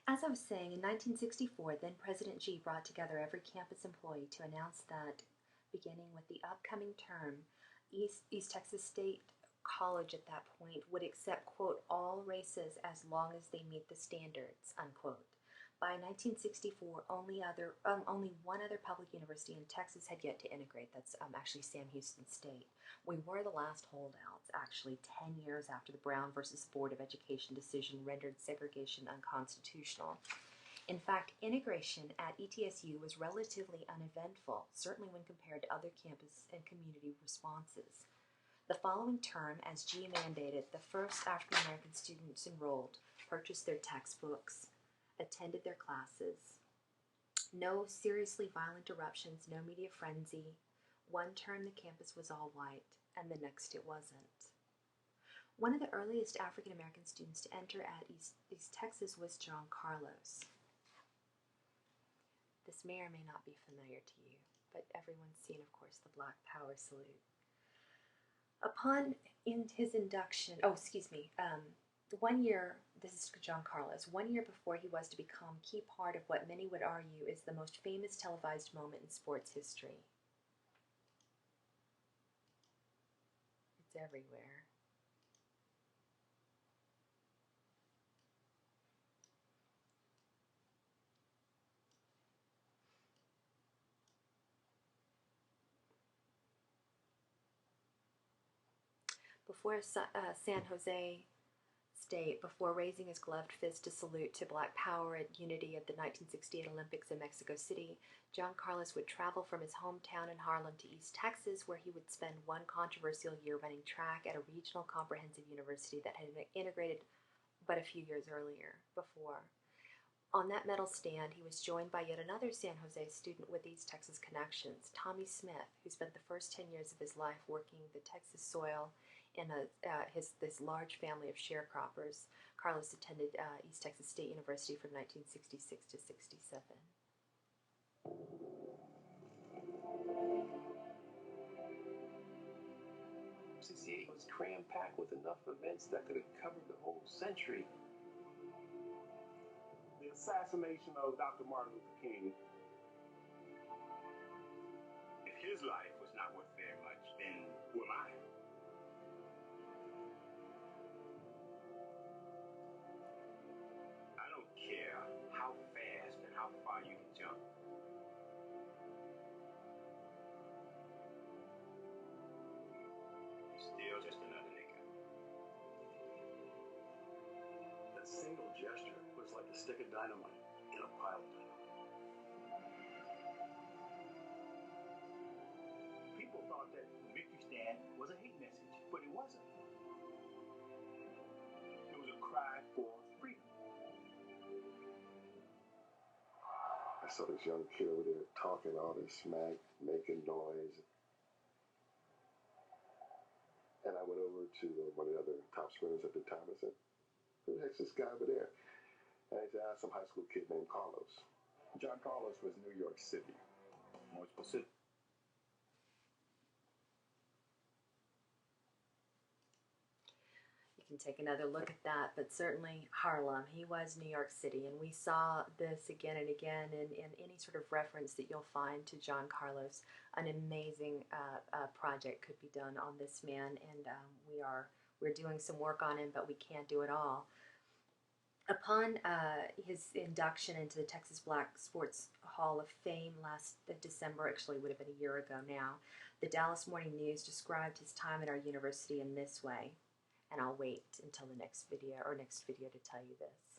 As I was saying, in 1964, then President G brought together every campus employee to announce that, beginning with the upcoming term, East Texas State College at that point would accept, quote, all races as long as they meet the standards, unquote. By 1964, only one other public university in Texas had yet to integrate. That's actually Sam Houston State. We were the last holdouts, actually, 10 years after the Brown versus Board of Education decision rendered segregation unconstitutional. In fact, integration at ETSU was relatively uneventful, certainly when compared to other campus and community responses. The following term, as G mandated, the first African American students enrolled purchased their textbooks, attended their classes. No seriously violent eruptions, no media frenzy. One term the campus was all white, and the next it wasn't. One of the earliest African American students to enter at East Texas was John Carlos. This may or may not be familiar to you, but everyone's seen, of course, the Black Power salute. Upon his induction, the 1 year, this is John Carlos, 1 year before he was to become key part of what many would argue is the most famous televised moment in sports history. It's everywhere. Before San Jose State, before raising his gloved fist to salute to Black Power and unity at the 1968 Olympics in Mexico City, John Carlos would travel from his hometown in Harlem to East Texas, where he would spend one controversial year running track at a regional comprehensive university that had been integrated but a few years before. On that medal stand, he was joined by yet another San Jose student with East Texas connections, Tommy Smith, who spent the first 10 years of his life working the Texas soil in this large family of sharecroppers. Carlos attended East Texas State University from 1966 to 67. '68 was cram-packed with enough events that could have covered the whole century. The assassination of Dr. Martin Luther King. If his life was not worth very much, then who am I? I don't care how fast and how far you can jump. You're still just another nigga. That single gesture was like a stick of dynamite in a pile of dynamite. People thought that the victory stand was a hate message, but it wasn't. It was a cry for freedom. I saw this young kid over there talking all this smack, making noise. And I went over to one of the other top sprinters at the time and said, who the heck's this guy over there? And he said, some high school kid named Carlos. John Carlos was New York City, more specific. Can take another look at that, but certainly Harlem. He was New York City, and we saw this again and again in any sort of reference that you'll find to John Carlos. An amazing project could be done on this man, and we're doing some work on him, but we can't do it all. Upon his induction into the Texas Black Sports Hall of Fame last December, actually would have been a year ago now, the Dallas Morning News described his time at our university in this way. And I'll wait until the next video to tell you this.